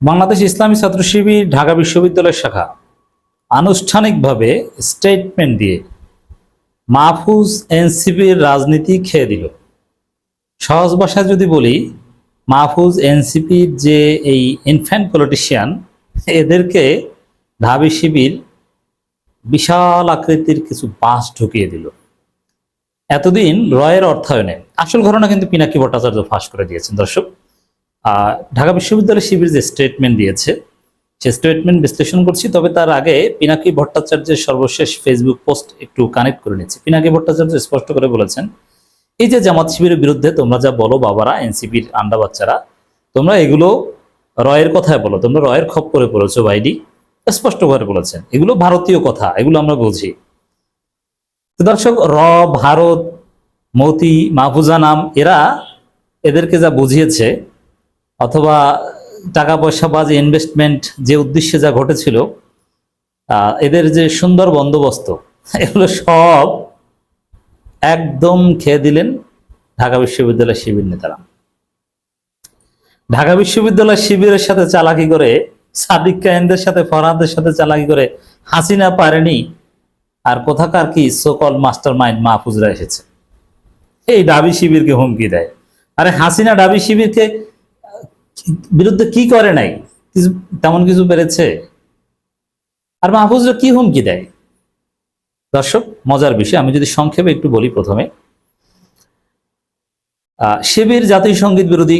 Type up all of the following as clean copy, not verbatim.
বাংলাদেশ ইসলামী ছাত্র শিবির ঢাকা বিশ্ববিদ্যালয় শাখা আনুষ্ঠানিকভাবে স্টেটমেন্ট দিয়ে মাহফুজ এনসিপির রাজনীতি খেয়ে দিল। সহজ ভাষায় যদি বলি, মাহফুজ এনসিপির যে এই ইনফ্যান্ট পলিটিশিয়ান, এদেরকে ঢাবি শিবির বিশাল আকৃতির কিছু বাস ঢুকিয়ে দিল। এতদিন রয়ের অর্থায়নে, আসল ঘটনা কিন্তু পিনাকি ভট্টাচার্য ফাঁস করে দিয়েছেন। দর্শক, ঢাকা বিশ্ববিদ্যালয় শিবির যে স্টেটমেন্ট দিয়েছে, সে স্টেটমেন্ট বিশ্লেষণ করছি। তবে তার আগে পিনাকি ভট্টাচার্যের সর্বশেষ ফেসবুক পোস্ট একটু কানেক্ট করে নিচ্ছি। পিনাকি ভট্টাচার্য স্পষ্ট করে বলেছেন, এই যে জামাত শিবিরের বিরুদ্ধে তোমরা যা বলো বাবারা, এনসিপির আন্ডা বাচ্চারা, তোমরা এগুলো রয়ের কথায় বলো, তোমরা রয়ের খপ্পরে পড়েছো ভাইডি। স্পষ্ট করে বলেছেন, এগুলো ভারতীয় কথা, এগুলো আমরা বুঝি। দর্শক, ভারত, মতি, মাহফুজা নাম, এদেরকে যা বুঝিয়েছে, অথবা টাকা পয়সা বা যে ইনভেস্টমেন্ট যে উদ্দেশ্যে যা ঘটেছিল, এদের যে সুন্দর বন্দোবস্ত, এগুলো সব একদম খেয়ে দিলেন ঢাকা বিশ্ববিদ্যালয় শিবির নেতারা। ঢাকা বিশ্ববিদ্যালয় শিবিরের সাথে চালাকি করে, সাদিক কায়েমদের সাথে, ফরহাদের সাথে চালাকি করে হাসিনা পারেনি, আর কোথাকার কি সোকল মাস্টার মাইন্ড মাহফুজরা এসেছে এই ডাবি শিবিরকে হুমকি দেয়। আরে হাসিনা ডাবি শিবিরকে বিরুদ্ধে কি করে নাই? তেমন কিছু পেরেছে? আর মাহফুজরা কি হুমকি দেয়? দর্শক, মজার বিষয়, আমি যদি সংক্ষেপে একটু বলি। প্রথমে, শিবির জাতীয় সঙ্গীত বিরোধী,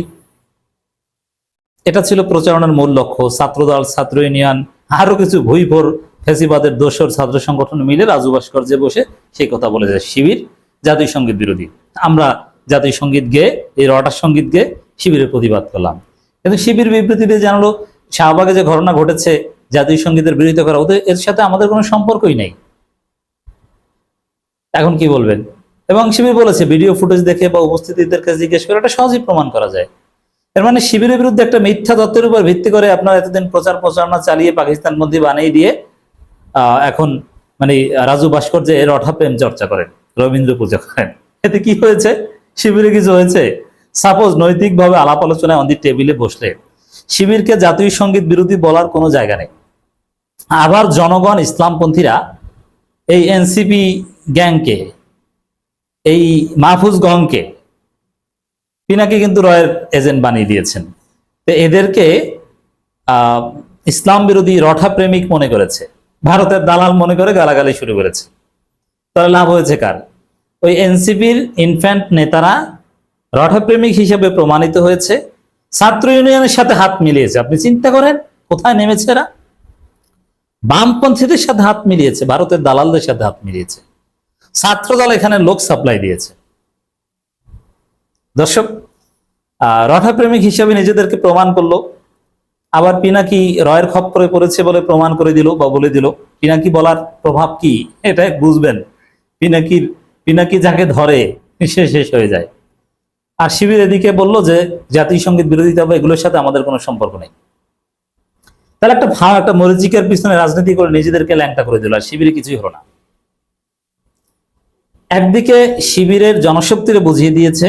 এটা ছিল প্রচারণার মূল লক্ষ্য। ছাত্রদল, ছাত্র ইউনিয়ন, আরো কিছু ভুইফোর ফেসিবাদের দোসর ছাত্র সংগঠন মিলে রাজু ভাস্কর্যে বসে সেই কথা বলে যায়, শিবির জাতীয় সঙ্গীত বিরোধী। আমরা জাতীয় সঙ্গীত গেয়ে, এই রটার সঙ্গীত গেয়ে শিবিরের প্রতিবাদ করলাম। কিন্তু শিবির বিবৃতিতে জানালো, শাহবাগে যে ঘটনা ঘটেছে জাতীয় সঙ্গীতের বিরোধিতা করা, ওদের এর সাথে আমাদের কোনো সম্পর্কই নেই। এখন কি বলবেন? এবং শিবির বলেছে, ভিডিও ফুটেজ দেখে বা উপস্থিতিদের কাছে জিজ্ঞেস করে এটা সহজেই প্রমাণ করা যায়। এর মানে শিবিরের বিরুদ্ধে একটা মিথ্যা তথ্যের উপর ভিত্তি করে আপনারা এতদিন প্রচারণা চালিয়ে পাকিস্তান বন্দী বানিয়ে দিয়ে এখন মানে রাজু ভাস্কর্যে এর অঠা প্রেম চর্চা করেন, রবীন্দ্র পূজা করেন। এতে কি হয়েছে? শিবিরে কিছু হয়েছে? সাপোজ নৈতিকভাবে আলাপ আলোচনায় অন দি টেবিলে বসলে শিবিরকে জাতীয় সঙ্গীত বিরোধী বলার কোনো জায়গা নেই। আবার জনগণ, ইসলামপন্থীরা এই এনসিপি গ্যাংকে, এই মাহফুজ গংকে পিনাকি কিন্তু রয়ের এজেন্ট বানিয়ে দিয়েছেন। তো এদেরকে ইসলাম বিরোধী, রঠা প্রেমিক মনে করেছে, ভারতের দালাল মনে করে গালাগালি শুরু করেছে। তাহলে লাভ হয়েছে কার? ওই এনসিপির ইনফ্যান্ট নেতারা রঠা প্রেমিক হিসেবে প্রমাণিত হয়েছে, ছাত্র ইউনিয়নের সাথে হাত মিলিয়েছে। আপনি চিন্তা করেন কোথায় নেমেছে এরা? বামপন্থীদের সাথে হাত মিলিয়েছে, ভারতের দালালদের সাথে হাত মিলিয়েছে, ছাত্রদল এখানে লোক সাপ্লাই দিয়েছে। দর্শক, রঠা প্রেমিক হিসেবে নিজেদেরকে প্রমাণ করলো। আবার পিনাকি রয়ের খপ্পরে পড়েছে বলে প্রমাণ করে দিল বা বলে দিল। পিনাকি বলার প্রভাব কি এটা বুঝবেন। পিনাকি যাকে ধরে সে শেষ হয়ে যায়। আর শিবির এদিকে বলল যে জাতীয় সঙ্গীত বিরোধিতা বা এগুলোর সাথে আমাদের কোনো সম্পর্ক নেই। তাহলে একটা মরিচিকের পিছনে রাজনীতি করে নিজেদেরকে ল্যাংটা করে দিল, আর শিবিরে কিছুই হলো না। একদিকে শিবিরের জনশক্তিরে বুঝিয়ে দিয়েছে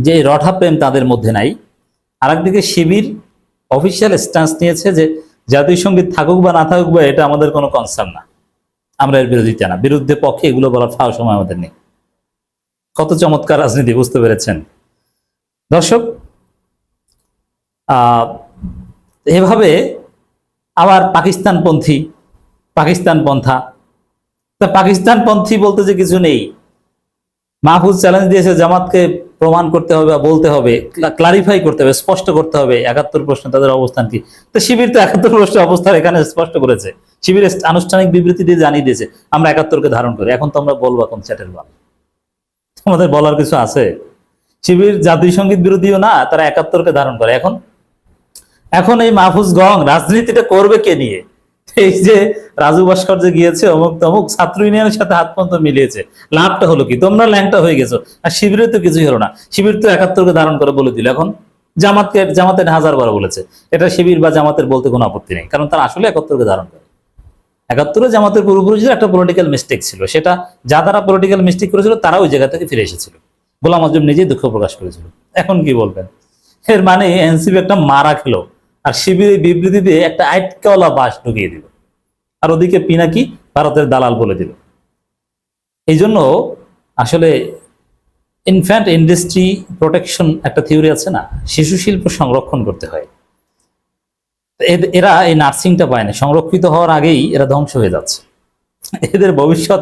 যে রঠা প্রেম তাদের মধ্যে নাই, আর একদিকে শিবির অফিসিয়াল স্ট্যান্স নিয়েছে যে জাতীয় সঙ্গীত থাকুক বা না থাকুক বা এটা আমাদের কোনো কনসার্ন না, আমরা এর বিরোধিতা না, বিরুদ্ধে পক্ষে এগুলো বলার ফাও সময় আমাদের নেই। কত চমৎকার রাজনীতি, বুঝতে পেরেছেন দর্শক? এভাবে আবার পাকিস্তান পন্থা, তা পাকিস্তান পন্থী বলতে যে কিছু নেই। মাহফুজ চ্যালেঞ্জ দিয়েছে জামাতকে প্রমাণ করতে হবে বা বলতে হবে, ক্লারিফাই করতে হবে, স্পষ্ট করতে হবে 71 প্রশ্নে তাদের অবস্থান কি। তো শিবির তো 71 প্রশ্নের অবস্থান এখানে স্পষ্ট করেছে। শিবির আনুষ্ঠানিক বিবৃতি দিয়ে জানিয়ে দিয়েছে আমরা 71কে ধারণ করি। এখন তো আমরা বলবো এখন চ্যাটের বল, আমাদের বলার কিছু আছে? শিবির জাতীয় সঙ্গীত বিরোধীও না, তারা 71কে ধারণ করে। এখন এই মাহফুজ গং রাজনীতিটা করবে কে নিয়ে? এই যে রাজু ভাস্কর্যে গিয়েছে, অমুক তমুক ছাত্র ইউনিয়নের সাথে হাত পর্যন্ত মিলিয়েছে, লাভটা হলো কি? তোমরা ল্যাংটা হয়ে গেছো। আর শিবিরে তো কিছুই হলো না। শিবির তো 71কে ধারণ করে বলে দিল। এখন জামাতের 1000 বার বলেছে, এটা শিবির বা জামাতের বলতে কোনো আপত্তি নেই, কারণ তারা আসলে 71কে ধারণ করে। 71-এ জামাতের পূর্বপুরুষদের একটা পলিটিক্যাল মিস্টেক ছিল, সেটা যারা পলিটিক্যাল মিস্টেক করেছিল তারা ওই জায়গা থেকে ফিরে এসেছিল। গোলাম আজম নিজেই দুঃখ প্রকাশ করেছিল। এখন কি বলবেন? এর মানে এনসিপি একটা মারা খেলো, আর শিবির এই বিবৃতি দিয়ে একটা আটকাওয়ালা বাস ঢুকিয়ে দিল, আর ওদিকে পিনাকি ভারতের দালাল বলে দিল। এই জন্য আসলে ইনফ্যান্ট ইন্ডাস্ট্রি প্রোটেকশন একটা থিওরি আছে না, শিশু শিল্প সংরক্ষণ করতে হয়। এরা এই নার্সিংটা পায় না, সংরক্ষিত হওয়ার আগেই এরা ধ্বংস হয়ে যাচ্ছে। এদের ভবিষ্যৎ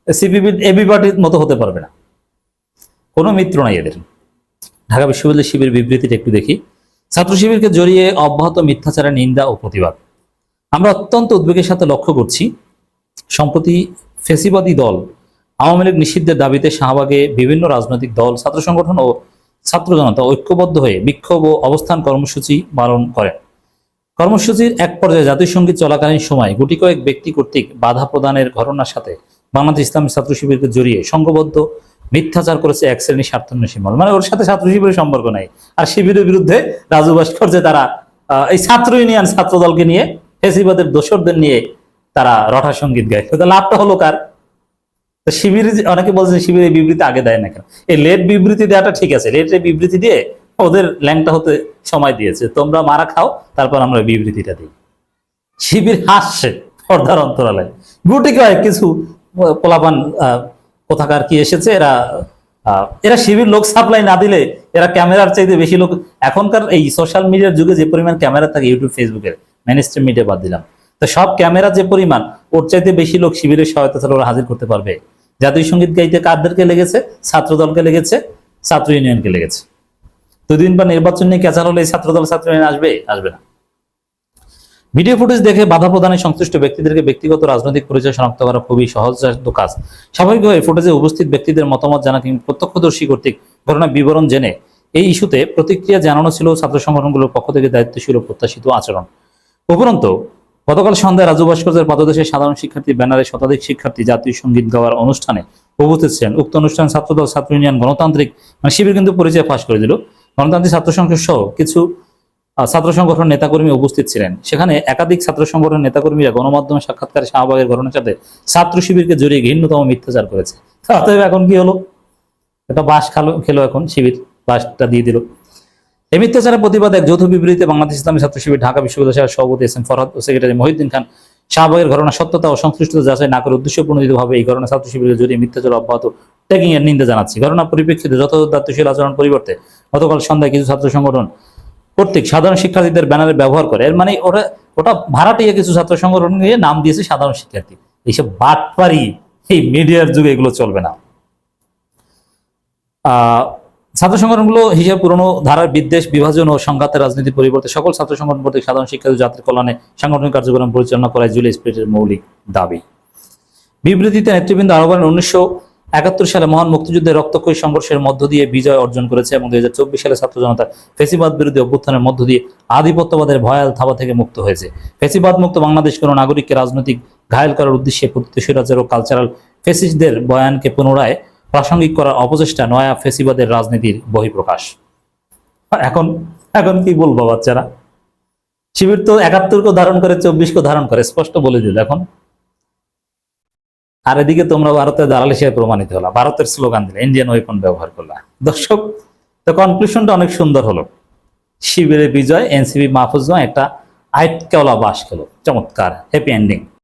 সিপিবি এবি পার্টির মতো হতে পারবে না, কোনো মিত্র নাই এদের। ঢাকা বিশ্ববিদ্যালয় শিবির বিবৃতিটা একটু দেখি। ছাত্র শিবিরকে জড়িয়ে অব্যাহত মিথ্যাচারের নিন্দা ও প্রতিবাদ। আমরা অত্যন্ত উদ্বেগের সাথে লক্ষ্য করছি, সম্প্রতি ফেসিবাদী দল আওয়ামী লীগ নিষিদ্ধের দাবিতে শাহবাগে বিভিন্ন রাজনৈতিক দল, ছাত্র সংগঠন ও ছাত্র জনতা ঐক্যবদ্ধ হয়ে বিক্ষোভ ও অবস্থান কর্মসূচি পালন করেন। কর্মসূচির এক পর্যায়ে জাতীয় সঙ্গীত চলাকালীন সময় গুটি কয়েক ব্যক্তি কর্তৃক বাধা প্রদানের ঘটনার সাথে বাংলাদেশ ইসলামী ছাত্র শিবিরকে জড়িয়ে সংঘবদ্ধ মিথ্যাচার করেছে এক শ্রেণীর স্বার্থান্বেষী মহল। মানে ওর সাথে ছাত্র শিবিরের সম্পর্ক নাই, আর শিবিরের বিরুদ্ধে রাজু ভাস্কর্যে তারা এই ছাত্র ইউনিয়ন ছাত্র দলকে নিয়ে ফেসিবাদের দোসরদের নিয়ে তারা রঠা সঙ্গীত গায়। লাভটা হলো কার? শিবির, অনেকে বলছে শিবির এই বিবৃতি আগে দেয় না কেন? এই লেট বিবৃতি দেওয়াটা ঠিক আছে, লেটের বিবৃতি দিয়ে ওদের ল্যাংটা হতে সময় দিয়েছে, তোমরা মারা খাও তারপর আমরা বিবৃতিটা দিই। শিবির হাসছে পর্দার অন্তরালে, গুটি কয়েক কিছু পোলাপান কোথাকার কি এসেছে, এরা শিবির লোক সাপ্লাই না দিলে এরা ক্যামেরার চাইতে বেশি লোক। এখনকার এই সোশ্যাল মিডিয়ার যুগে যে পরিমাণ ক্যামেরা থাকে, ইউটিউব ফেসবুকের মেইনস্ট্রিম মিডিয়া বাদ দিলাম, তো সব ক্যামেরা যে পরিমাণ, ওর চাইতে বেশি লোক শিবিরের সহায়তা ছাড়া ওরা হাজির করতে পারবে। জাতীয় সঙ্গীত গাইতে কাদেরকে লেগেছে? ছাত্র দলকে লেগেছে, ছাত্র ইউনিয়নকে লেগেছে। দুদিন পর নির্বাচন নিয়ে ক্যাচাল হলে ছাত্র দল ছাত্র ইউনিয়ন আসবে না। ভিডিও ফুটেজ দেখে বাধা প্রদানে সংশ্লিষ্ট ব্যক্তিদেরকে ব্যক্তিগত রাজনৈতিক পরিচয় শনাক্ত করা খুবই সহজসাধ্য কাজ। স্বাভাবিকভাবে ফুটেজে উপস্থিত ব্যক্তিদের মতামত জানা কিংবা প্রত্যক্ষদর্শী কর্তৃক ঘটনার বিবরণ জেনে এই ইস্যুতে প্রতিক্রিয়া জানানো ছিল ছাত্র সংগঠনগুলোর পক্ষ থেকে দায়িত্বশীল ও প্রত্যাশিত আচরণ। উপরন্তু গতকাল সন্ধ্যায় রাজু ভাস্কর্যের পাদদেশে সাধারণ শিক্ষার্থী ব্যানারে শতাধিক শিক্ষার্থী জাতীয় সঙ্গীত গাওয়ার অনুষ্ঠানে উপস্থিত ছিলেন। উক্ত অনুষ্ঠান ছাত্রদল, ছাত্র ইউনিয়ন, গণতান্ত্রিক শিবির কিন্তু পরিচয় ফাঁস করে দিল। গণতান্ত্রিক ছাত্র সংসদ সহ কিছু ছাত্র সংগঠন নেতাকর্মী উপস্থিত ছিলেন। সেখানে একাধিক ছাত্র সংগঠন নেতাকর্মীরা গণমাধ্যমে সাক্ষাৎকারে শাহবাগের ঘটনার সাথে ছাত্র শিবিরকে জড়িয়ে ঘৃণ্যতম মিথ্যাচার করেছে। অতএব এখন কি হলো? এটা বাস খেলো, এখন শিবির বাসটা দিয়ে দিল। এই মিথ্যাচারের প্রতিবাদে এক যৌথ বিবৃতিতে বাংলাদেশ ইসলামী ছাত্র শিবির, ঢাকা বিশ্ববিদ্যালয়ের সভাপতি এস এম ফরহাদ ও সেক্রেটারি মহিউদ্দিন খান শাহবাগের ঘটনার সত্যতা ও সংশ্লিষ্টতা যাচাই না করে উদ্দেশ্যপ্রণোদিতভাবে এই ঘটনা ছাত্র শিবিরকে জড়িয়ে মিথ্যাচার অব্যাহত ট্যাগিং এর নিন্দা জানাচ্ছি। ঘটনার পরিপ্রেক্ষিতে যথাযথ দায়িত্বশীল আচরণ পরিবর্তে গতকাল সন্ধ্যায় কিছু ছাত্র সংগঠন কর্তৃক সাধারণ শিক্ষার্থীদের ব্যানারে ব্যবহার করে, এর মানে ওটা ভাড়াটিয়া কিছু ছাত্র সংগঠন নিয়ে নাম দিয়েছে সাধারণ শিক্ষার্থী। এইসব বাটপারি এই মিডিয়ার যুগে এগুলো চলবে না। ছাত্র সংগঠনগুলো হিসেবে পুরনো ধারার বিদ্বেষ, বিভাজন ও সংঘাতের রাজনীতির পরিবর্তে সকল ছাত্র সংগঠন কর্তৃক সাধারণ শিক্ষার্থী জাতির কল্যাণে সাংগঠনিক কার্যক্রম পরিচালনা করাই জুলাই স্পিরিটের মৌলিক দাবি। বিবৃতিতে নেতৃবৃন্দ আরো বলেন, 1971 সালে মহান মুক্তিযুদ্ধের রক্তক্ষয়ী সংঘর্ষের মধ্য দিয়ে বিজয় অর্জন করেছে এবং 2024 সালে ছাত্র জনতা ফেসিবাদ বিরোধী অভ্যুত্থানের মধ্য দিয়ে আধিপত্যবাদের ভয়াল থাবা থেকে মুক্ত হয়েছে। ফেসিবাদ মুক্ত বাংলাদেশ কোনো নাগরিককে রাজনৈতিক ঘায়েল করার উদ্দেশ্যে প্রতিশোধের ও কালচারাল ফেসিস্টদের বয়ানকে পুনরায় প্রাসঙ্গিক করার অপচেষ্টা নয়া ফেসিবাদের রাজনীতির বহিঃপ্রকাশ। এখন কি বলবো বাচ্চারা? শিবির তো 71 ধারণ করে, 24 ধারণ করে, স্পষ্ট বলে দিল এখন। আর এদিকে তোমরা ভারতের দালাল হিসেবে প্রমাণিত হলো, ভারতের স্লোগান দিলে, ইন্ডিয়ান ওয়েপন ব্যবহার করলা। দর্শক, তো কনক্লুশনটা অনেক সুন্দর হলো। শিবিরের বিজয়, এনসিপি মাহফুজ একটা আইটকেওয়ালা বাস খেলো, চমৎকার, হ্যাপি এন্ডিং।